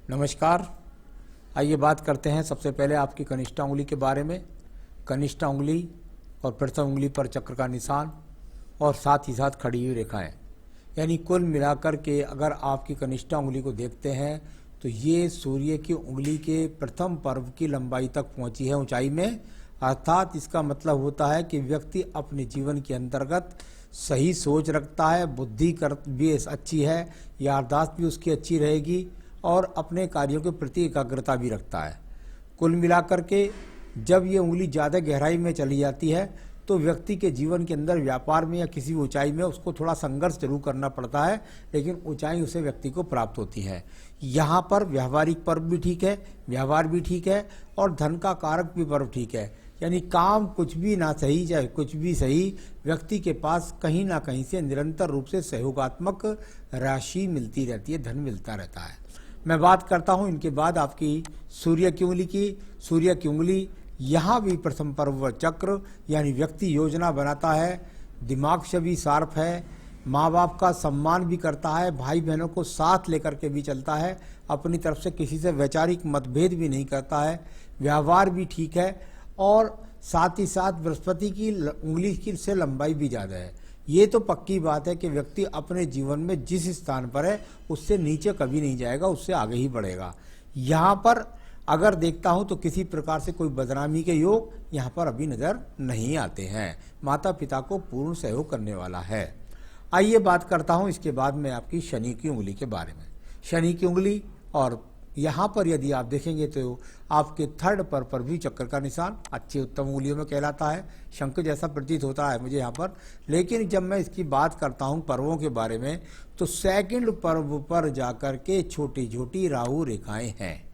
नमस्कार। आइए बात करते हैं सबसे पहले आपकी कनिष्ठा उंगली के बारे में। कनिष्ठा उंगली और प्रथम उंगली पर चक्र का निशान और साथ ही साथ खड़ी हुई रेखाएं, यानी कुल मिलाकर के अगर आपकी कनिष्ठा उंगली को देखते हैं तो ये सूर्य की उंगली के प्रथम पर्व की लंबाई तक पहुंची है ऊंचाई में। अर्थात इसका मतलब होता है कि व्यक्ति अपने जीवन के अंतर्गत सही सोच रखता है, बुद्धि कर भी अच्छी है, याददाश्त भी उसकी अच्छी रहेगी और अपने कार्यों के प्रति एकाग्रता भी रखता है। कुल मिलाकर के जब ये उंगली ज़्यादा गहराई में चली जाती है तो व्यक्ति के जीवन के अंदर व्यापार में या किसी ऊंचाई में उसको थोड़ा संघर्ष जरूर करना पड़ता है, लेकिन ऊंचाई उसे व्यक्ति को प्राप्त होती है। यहाँ पर व्यावहारिक पर्व भी ठीक है, व्यवहार भी ठीक है और धन का कारक भी पर्व ठीक है। यानी काम कुछ भी ना सही चाहे कुछ भी सही, व्यक्ति के पास कहीं ना कहीं से निरंतर रूप से सहयोगात्मक राशि मिलती रहती है, धन मिलता रहता है। मैं बात करता हूँ इनके बाद आपकी सूर्य की उंगली की। सूर्य की उंगली यहाँ भी प्रथम पर्व चक्र, यानी व्यक्ति योजना बनाता है, दिमाग से भी शार्प है, माँ बाप का सम्मान भी करता है, भाई बहनों को साथ लेकर के भी चलता है, अपनी तरफ से किसी से वैचारिक मतभेद भी नहीं करता है, व्यवहार भी ठीक है और साथ ही साथ बृहस्पति की उंगली की से लंबाई भी ज़्यादा है। ये तो पक्की बात है कि व्यक्ति अपने जीवन में जिस स्थान पर है उससे नीचे कभी नहीं जाएगा, उससे आगे ही बढ़ेगा। यहाँ पर अगर देखता हूँ तो किसी प्रकार से कोई बदनामी के योग यहाँ पर अभी नज़र नहीं आते हैं। माता पिता को पूर्ण सहयोग करने वाला है। आइए बात करता हूँ इसके बाद में आपकी शनि की उंगली के बारे में। शनि की उंगली और यहाँ पर यदि आप देखेंगे तो आपके थर्ड पर भी चक्र का निशान अच्छी उत्तम उंगलियों में कहलाता है। शंख जैसा प्रतीत होता है मुझे यहाँ पर, लेकिन जब मैं इसकी बात करता हूँ पर्वों के बारे में तो सेकंड पर्व पर जाकर के छोटी छोटी राहु रेखाएं हैं।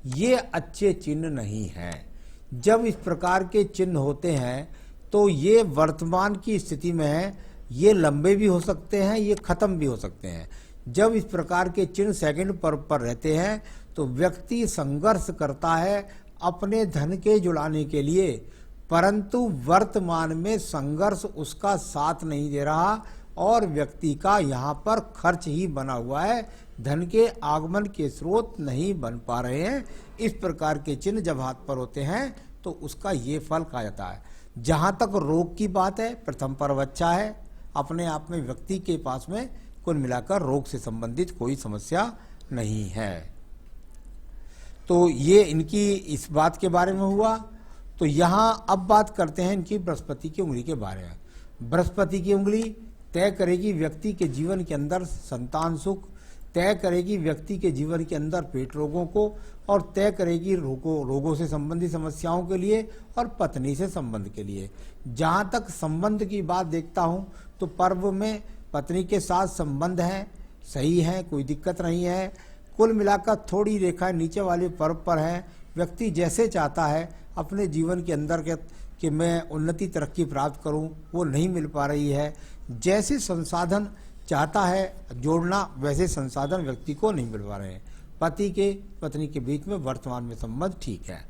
ये अच्छे चिन्ह नहीं हैं। जब इस प्रकार के चिन्ह होते हैं तो ये वर्तमान की स्थिति में है, ये लंबे भी हो सकते हैं, ये खत्म भी हो सकते हैं। जब इस प्रकार के चिन्ह सेकंड पर्व पर रहते हैं तो व्यक्ति संघर्ष करता है अपने धन के जुड़ाने के लिए, परंतु वर्तमान में संघर्ष उसका साथ नहीं दे रहा और व्यक्ति का यहाँ पर खर्च ही बना हुआ है, धन के आगमन के स्रोत नहीं बन पा रहे हैं। इस प्रकार के चिन्ह जब हाथ पर होते हैं तो उसका ये फल कहा जाता है। जहाँ तक रोग की बात है, प्रथम पर्व अच्छा है, अपने आप में व्यक्ति के पास में कुल मिलाकर रोग से संबंधित कोई समस्या नहीं है। तो ये इनकी इस बात के बारे में हुआ। तो यहाँ अब बात करते हैं इनकी बृहस्पति की उंगली के बारे में। बृहस्पति की उंगली तय करेगी व्यक्ति के जीवन के अंदर संतान सुख, तय करेगी व्यक्ति के जीवन के अंदर पेट रोगों को और तय करेगी रोगों से संबंधित समस्याओं के लिए और पत्नी से संबंध के लिए। जहाँ तक संबंध की बात देखता हूँ तो पर्व में पत्नी के साथ संबंध है, सही है, कोई दिक्कत नहीं है। कुल मिलाकर थोड़ी रेखाएं नीचे वाले पर्व पर हैं। व्यक्ति जैसे चाहता है अपने जीवन के अंदर कि मैं उन्नति तरक्की प्राप्त करूं, वो नहीं मिल पा रही है। जैसे संसाधन चाहता है जोड़ना, वैसे संसाधन व्यक्ति को नहीं मिल पा रहे हैं। पति के पत्नी के बीच में वर्तमान में संबंध ठीक है।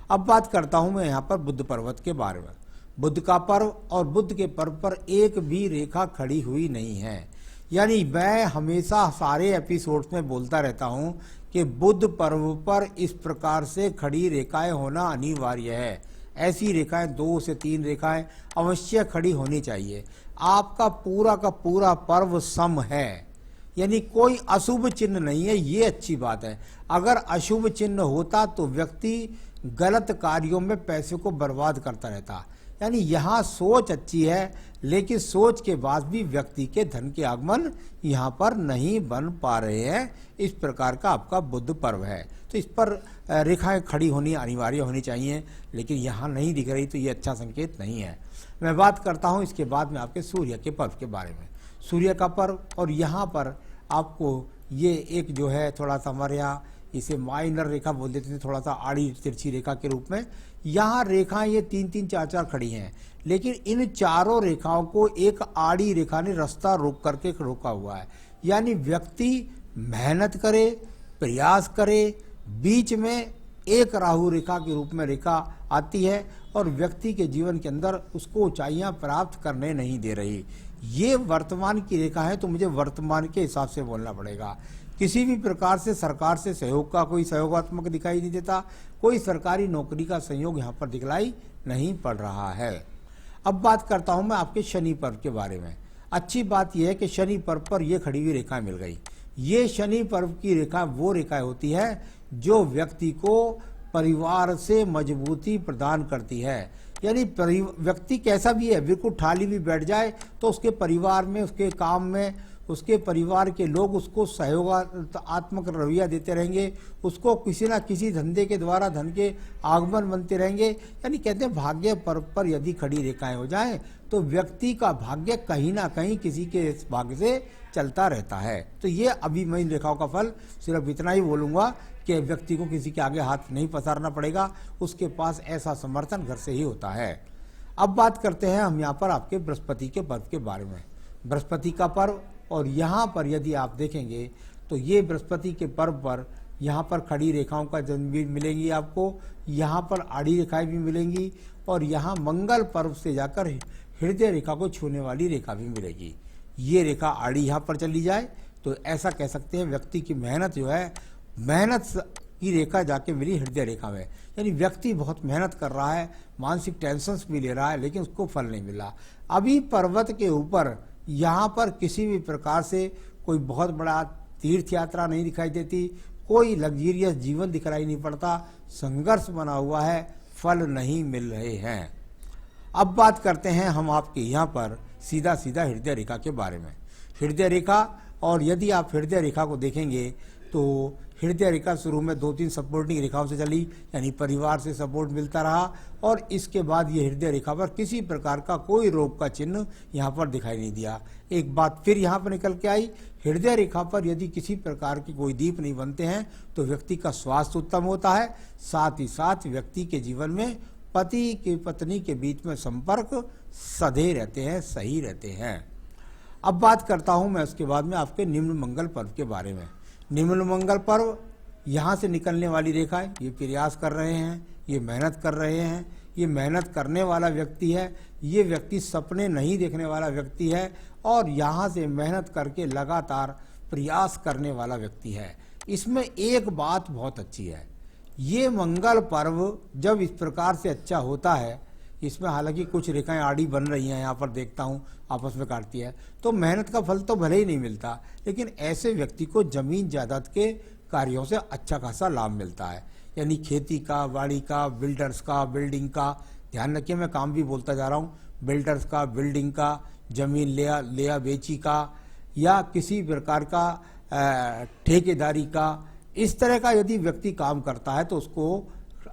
अब बात करता हूं मैं यहाँ पर बुध पर्वत के बारे में। बुध का पर्व और बुध के पर्व पर एक भी रेखा खड़ी हुई नहीं है। यानी मैं हमेशा सारे एपिसोड्स में बोलता रहता हूं कि बुध पर्व पर इस प्रकार से खड़ी रेखाएं होना अनिवार्य है। ऐसी रेखाएं 2 से 3 रेखाएं अवश्य खड़ी होनी चाहिए। आपका पूरा का पूरा पर्व सम है, यानी कोई अशुभ चिन्ह नहीं है, ये अच्छी बात है। अगर अशुभ चिन्ह होता तो व्यक्ति गलत कार्यों में पैसे को बर्बाद करता रहता। यानी यहाँ सोच अच्छी है, लेकिन सोच के बाद भी व्यक्ति के धन के आगमन यहाँ पर नहीं बन पा रहे हैं। इस प्रकार का आपका बुध पर्व है, तो इस पर रेखाएं खड़ी होनी अनिवार्य होनी चाहिए, लेकिन यहाँ नहीं दिख रही तो ये अच्छा संकेत नहीं है। मैं बात करता हूँ इसके बाद में आपके सूर्य के पर्व के बारे में। सूर्य का पर्व और यहाँ पर आपको ये एक जो है थोड़ा सा हमारे यहाँ इसे माइनर रेखा बोल देते थे, थोड़ा सा आड़ी तिरछी रेखा के रूप में। यहाँ रेखाएं ये 3-3 4-4 खड़ी हैं, लेकिन इन चारों रेखाओं को एक आड़ी रेखा ने रास्ता रोक करके रोका हुआ है। यानी व्यक्ति मेहनत करे, प्रयास करे, बीच में एक राहु रेखा के रूप में रेखा आती है और व्यक्ति के जीवन के अंदर उसको ऊंचाइयां प्राप्त करने नहीं दे रही। ये वर्तमान की रेखा है तो मुझे वर्तमान के हिसाब से बोलना पड़ेगा। किसी भी प्रकार से सरकार से सहयोग का कोई सहयोगात्मक दिखाई नहीं देता, कोई सरकारी नौकरी का संयोग यहाँ पर दिखलाई नहीं पड़ रहा है। अब बात करता हूँ मैं आपके शनि पर्व के बारे में। अच्छी बात यह है कि शनि पर्व पर यह खड़ी हुई रेखा मिल गई। ये शनि पर्व की रेखा वो रेखा होती है जो व्यक्ति को परिवार से मजबूती प्रदान करती है। यानी व्यक्ति कैसा भी है, बिल्कुल ठाली भी बैठ जाए तो उसके परिवार में, उसके काम में, उसके परिवार के लोग उसको सहयोगात्मक रवैया देते रहेंगे, उसको किसी ना किसी धंधे के द्वारा धन के आगमन बनते रहेंगे। यानी कहते हैं भाग्य पर्व पर यदि खड़ी रेखाएं हो जाएं तो व्यक्ति का भाग्य कहीं ना कहीं किसी के भाग्य से चलता रहता है। तो ये अभी मैं इन रेखाओं का फल सिर्फ इतना ही बोलूँगा कि व्यक्ति को किसी के आगे हाथ नहीं पसारना पड़ेगा, उसके पास ऐसा समर्थन घर से ही होता है। अब बात करते हैं हम यहाँ पर आपके बृहस्पति के पर्व के बारे में। बृहस्पति का पर्व, और यहाँ पर यदि आप देखेंगे तो ये बृहस्पति के पर्व पर यहाँ पर खड़ी रेखाओं का जन्म भी मिलेंगी आपको, यहाँ पर आड़ी रेखाएं भी मिलेंगी, और यहाँ मंगल पर्व से जाकर हृदय रेखा को छूने वाली रेखा भी मिलेगी। ये रेखा आड़ी यहाँ पर चली जाए तो ऐसा कह सकते हैं व्यक्ति की मेहनत जो है, मेहनत की रेखा जाके मिली हृदय रेखा में। यानी व्यक्ति बहुत मेहनत कर रहा है, मानसिक टेंशन्स भी ले रहा है, लेकिन उसको फल नहीं मिला। अभी पर्वत के ऊपर यहाँ पर किसी भी प्रकार से कोई बहुत बड़ा तीर्थ यात्रा नहीं दिखाई देती, कोई लग्जरियस जीवन दिखाई नहीं पड़ता, संघर्ष बना हुआ है, फल नहीं मिल रहे हैं। अब बात करते हैं हम आपके यहाँ पर सीधा सीधा हृदय रेखा के बारे में। हृदय रेखा, और यदि आप हृदय रेखा को देखेंगे तो हृदय रेखा शुरू में 2-3 सपोर्टिंग रेखाओं से चली, यानी परिवार से सपोर्ट मिलता रहा, और इसके बाद ये हृदय रेखा पर किसी प्रकार का कोई रोग का चिन्ह यहाँ पर दिखाई नहीं दिया। एक बात फिर यहाँ पर निकल के आई, हृदय रेखा पर यदि किसी प्रकार के कोई दीप नहीं बनते हैं तो व्यक्ति का स्वास्थ्य उत्तम होता है, साथ ही साथ व्यक्ति के जीवन में पति की पत्नी के बीच में संपर्क सधे रहते हैं, सही रहते हैं। अब बात करता हूँ मैं उसके बाद में आपके निम्न मंगल पर्व के बारे में। निम्न मंगल पर्व, यहाँ से निकलने वाली रेखाएं, ये प्रयास कर रहे हैं, ये मेहनत कर रहे हैं, ये मेहनत करने वाला व्यक्ति है, ये व्यक्ति सपने नहीं देखने वाला व्यक्ति है, और यहाँ से मेहनत करके लगातार प्रयास करने वाला व्यक्ति है। इसमें एक बात बहुत अच्छी है, ये मंगल पर्व जब इस प्रकार से अच्छा होता है, इसमें हालांकि कुछ रेखाएं आड़ी बन रही हैं, यहाँ पर देखता हूँ आपस में काटती है, तो मेहनत का फल तो भले ही नहीं मिलता, लेकिन ऐसे व्यक्ति को जमीन जायदाद के कार्यों से अच्छा खासा लाभ मिलता है। यानी खेती का, बाड़ी का, बिल्डर्स का, बिल्डिंग का, ध्यान रखिए मैं काम भी बोलता जा रहा हूँ, बिल्डर्स का, बिल्डिंग का, जमीन लिया बेची का, या किसी प्रकार का ठेकेदारी का, इस तरह का यदि व्यक्ति काम करता है तो उसको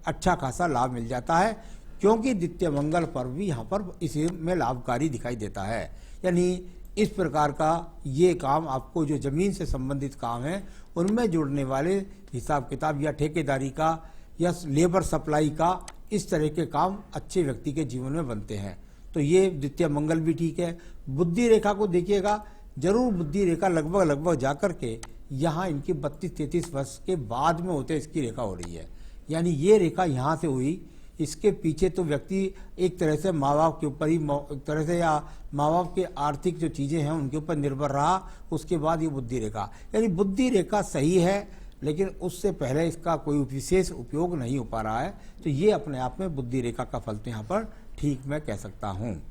अच्छा खासा लाभ मिल जाता है, क्योंकि द्वितीय मंगल पर्व भी यहाँ पर इसी में लाभकारी दिखाई देता है। यानी इस प्रकार का ये काम आपको जो जमीन से संबंधित काम है उनमें जुड़ने वाले हिसाब किताब या ठेकेदारी का या लेबर सप्लाई का, इस तरह के काम अच्छे व्यक्ति के जीवन में बनते हैं। तो ये द्वितीय मंगल भी ठीक है। बुद्धि रेखा को देखिएगा, जरूर बुद्धि रेखा लगभग जाकर के यहाँ इनकी 32-33 वर्ष के बाद में होते इसकी रेखा हो रही है। यानी ये रेखा यहाँ से हुई, इसके पीछे तो व्यक्ति एक तरह से माँ बाप के ऊपर ही एक तरह से, या माँ बाप के आर्थिक जो चीज़ें हैं उनके ऊपर निर्भर रहा, उसके बाद ये बुद्धि रेखा, यानी बुद्धि रेखा सही है, लेकिन उससे पहले इसका कोई विशेष उपयोग नहीं हो पा रहा है। तो ये अपने आप में बुद्धि रेखा का फल तो यहाँ पर ठीक मैं कह सकता हूँ।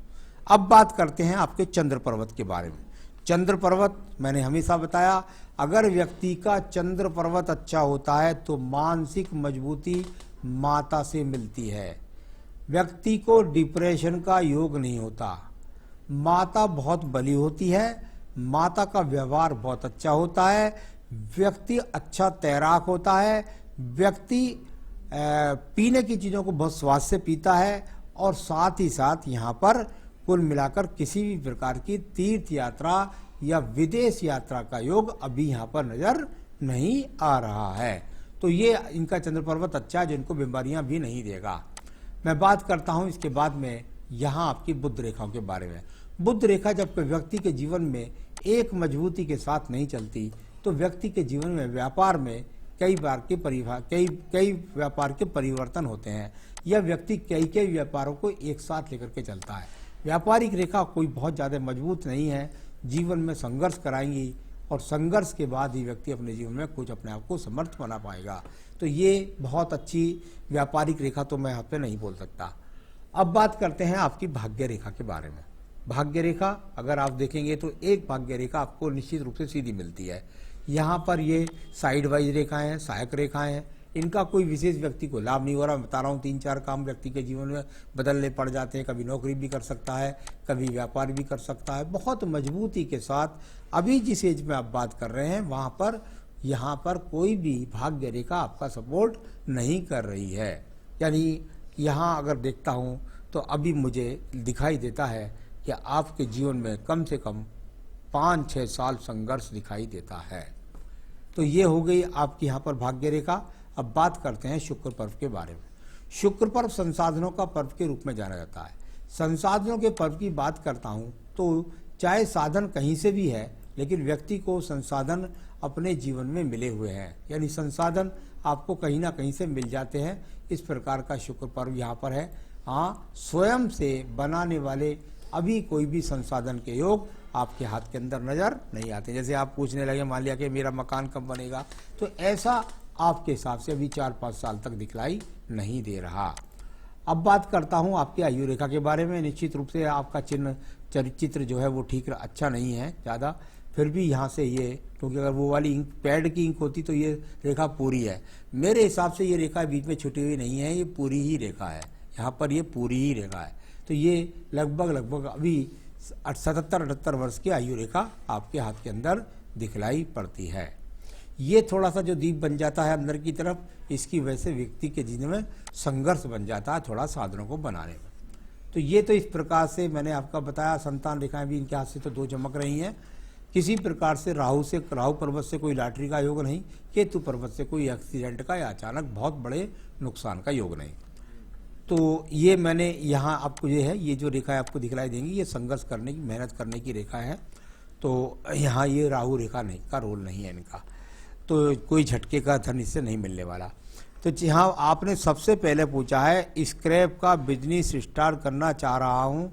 अब बात करते हैं आपके चंद्र पर्वत के बारे में। चंद्र पर्वत मैंने हमेशा बताया, अगर व्यक्ति का चंद्र पर्वत अच्छा होता है तो मानसिक मजबूती माता से मिलती है, व्यक्ति को डिप्रेशन का योग नहीं होता, माता बहुत बली होती है, माता का व्यवहार बहुत अच्छा होता है, व्यक्ति अच्छा तैराक होता है, व्यक्ति पीने की चीज़ों को बहुत स्वाद से पीता है, और साथ ही साथ यहाँ पर कुल मिलाकर किसी भी प्रकार की तीर्थ यात्रा या विदेश यात्रा का योग अभी यहाँ पर नजर नहीं आ रहा है। तो ये इनका चंद्र पर्वत अच्छा है, जिनको बीमारियां भी नहीं देगा। मैं बात करता हूँ इसके बाद में यहाँ आपकी बुध रेखाओं के बारे में। बुध रेखा जब व्यक्ति के जीवन में एक मजबूती के साथ नहीं चलती तो व्यक्ति के जीवन में व्यापार में कई व्यापार के परिवर्तन होते हैं, या व्यक्ति कई व्यापारों को एक साथ लेकर के चलता है। व्यापारिक रेखा कोई बहुत ज़्यादा मजबूत नहीं है, जीवन में संघर्ष कराएंगी, और संघर्ष के बाद ही व्यक्ति अपने जीवन में कुछ अपने आप को समर्थ बना पाएगा। तो ये बहुत अच्छी व्यापारिक रेखा तो मैं यहाँ पे नहीं बोल सकता। अब बात करते हैं आपकी भाग्य रेखा के बारे में। भाग्य रेखा अगर आप देखेंगे तो एक भाग्य रेखा आपको निश्चित रूप से सीधी मिलती है। यहाँ पर ये साइड वाइज रेखाएं हैं, सहायक रेखाएं हैं, इनका कोई विशेष व्यक्ति को लाभ नहीं हो रहा। मैं बता रहा हूँ 3-4 काम व्यक्ति के जीवन में बदलने पड़ जाते हैं। कभी नौकरी भी कर सकता है, कभी व्यापार भी कर सकता है। बहुत मजबूती के साथ अभी जिस एज में आप बात कर रहे हैं वहाँ पर यहाँ पर कोई भी भाग्य रेखा आपका सपोर्ट नहीं कर रही है। यानी यहाँ अगर देखता हूँ तो अभी मुझे दिखाई देता है कि आपके जीवन में कम से कम 5-6 साल संघर्ष दिखाई देता है। तो ये हो गई आपकी यहाँ पर भाग्य रेखा। अब बात करते हैं शुक्र पर्व के बारे में। शुक्र पर्व संसाधनों का पर्व के रूप में जाना जाता है। संसाधनों के पर्व की बात करता हूँ तो चाहे साधन कहीं से भी है, लेकिन व्यक्ति को संसाधन अपने जीवन में मिले हुए हैं, यानी संसाधन आपको कहीं ना कहीं से मिल जाते हैं। इस प्रकार का शुक्र पर्व यहाँ पर है। हाँ, स्वयं से बनाने वाले अभी कोई भी संसाधन के योग आपके हाथ के अंदर नजर नहीं आते। जैसे आप पूछने लगे मान लिया कि मेरा मकान कब बनेगा, तो ऐसा आपके हिसाब से अभी 4-5 साल तक दिखलाई नहीं दे रहा। अब बात करता हूँ आपकी आयु रेखा के बारे में। निश्चित रूप से आपका चिन्ह चित्र जो है वो ठीक अच्छा नहीं है ज़्यादा, फिर भी यहाँ से ये, क्योंकि अगर वो वाली इंक पैड की इंक होती तो ये रेखा पूरी है। मेरे हिसाब से ये रेखा बीच में छुटी हुई नहीं है, ये पूरी ही रेखा है। यहाँ पर ये पूरी ही रेखा है। तो ये लगभग अभी 77-78 वर्ष की आयु रेखा आपके हाथ के अंदर दिखलाई पड़ती है। ये थोड़ा सा जो दीप बन जाता है अंदर की तरफ, इसकी वजह से व्यक्ति के जीवन में संघर्ष बन जाता है थोड़ा साधनों को बनाने में। तो ये तो इस प्रकार से मैंने आपका बताया। संतान रेखाएं भी इनके हाथ से तो 2 चमक रही हैं। किसी प्रकार से राहु पर्वत से कोई लॉटरी का योग नहीं, केतु पर्वत से कोई एक्सीडेंट का या अचानक बहुत बड़े नुकसान का योग नहीं। तो ये मैंने यहाँ आपको ये जो रेखा आपको दिखलाई देंगी, ये संघर्ष करने की, मेहनत करने की रेखा है। तो यहाँ ये राहु रेखा नहीं का रोल नहीं है इनका, तो कोई झटके का धन इससे नहीं मिलने वाला। तो यहाँ आपने सबसे पहले पूछा है स्क्रैप का बिजनेस स्टार्ट करना चाह रहा हूँ,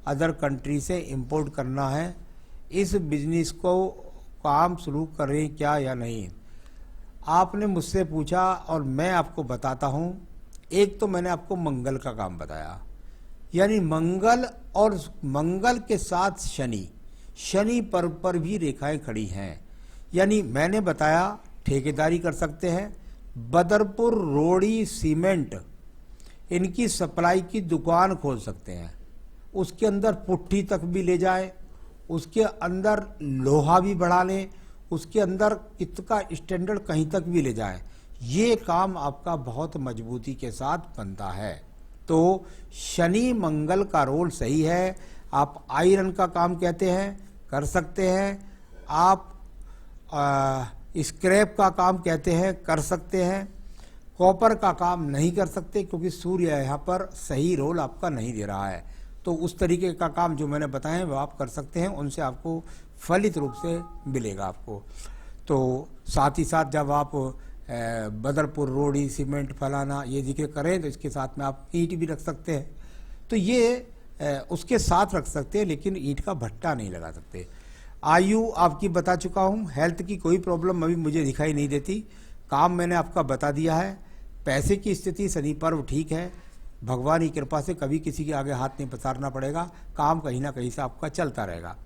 अदर कंट्री से इंपोर्ट करना है, इस बिजनेस को काम शुरू करें क्या या नहीं। आपने मुझसे पूछा और मैं आपको बताता हूँ। एक तो मैंने आपको मंगल का काम बताया, यानी मंगल और मंगल के साथ शनि पर भी रेखाएं खड़ी हैं। यानी मैंने बताया ठेकेदारी कर सकते हैं, बदरपुर रोड़ी सीमेंट इनकी सप्लाई की दुकान खोल सकते हैं, उसके अंदर पुट्ठी तक भी ले जाए, उसके अंदर लोहा भी बढ़ा लें, उसके अंदर इसका स्टैंडर्ड कहीं तक भी ले जाए। ये काम आपका बहुत मजबूती के साथ बनता है। तो शनि मंगल का रोल सही है। आप आयरन का काम कहते हैं, कर सकते हैं। आप स्क्रैप का काम कहते हैं, कर सकते हैं। कॉपर का काम नहीं कर सकते क्योंकि सूर्य यहाँ पर सही रोल आपका नहीं दे रहा है। तो उस तरीके का काम जो मैंने बताए वो आप कर सकते हैं, उनसे आपको फलित रूप से मिलेगा आपको। तो साथ ही साथ जब आप बदरपुर रोड़ी सीमेंट फलाना ये जिक्र करें तो इसके साथ में आप ईंट भी रख सकते हैं। तो ये उसके साथ रख सकते हैं, लेकिन ईंट का भट्टा नहीं लगा सकते। आयु आपकी बता चुका हूँ। हेल्थ की कोई प्रॉब्लम अभी मुझे दिखाई नहीं देती। काम मैंने आपका बता दिया है। पैसे की स्थिति शनि पर्व ठीक है, भगवान की कृपा से कभी किसी के आगे हाथ नहीं पसारना पड़ेगा। काम कहीं ना कहीं से आपका चलता रहेगा।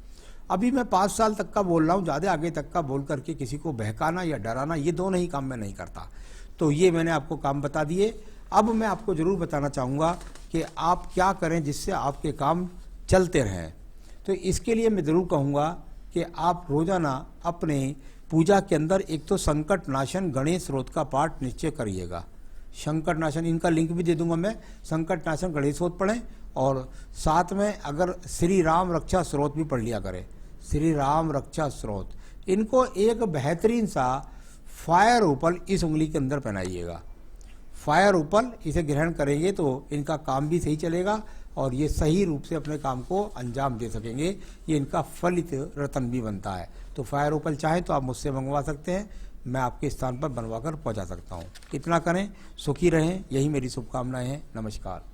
अभी मैं 5 साल तक का बोल रहा हूँ, ज़्यादा आगे तक का बोल करके किसी को बहकाना या डराना, ये दोनों ही काम मैं नहीं करता। तो ये मैंने आपको काम बता दिए। अब मैं आपको ज़रूर बताना चाहूँगा कि आप क्या करें जिससे आपके काम चलते रहें। तो इसके लिए मैं ज़रूर कहूँगा कि आप रोज़ाना अपने पूजा के अंदर एक तो संकट नाशन गणेश स्रोत का पाठ निश्चय करिएगा। संकट नाशन, इनका लिंक भी दे दूंगा मैं। संकट नाशन गणेश स्रोत पढ़ें और साथ में अगर श्री राम रक्षा स्रोत भी पढ़ लिया करें। श्री राम रक्षा स्रोत, इनको एक बेहतरीन सा फायर उपल इस उंगली के अंदर पहनाइएगा। फायर उपल इसे ग्रहण करेंगे तो इनका काम भी सही चलेगा और ये सही रूप से अपने काम को अंजाम दे सकेंगे। ये इनका फलित रतन भी बनता है। तो फायर उपल चाहे तो आप मुझसे मंगवा सकते हैं, मैं आपके स्थान पर बनवा कर पहुँचा सकता हूँ। इतना करें, सुखी रहें, यही मेरी शुभकामनाएं हैं। नमस्कार।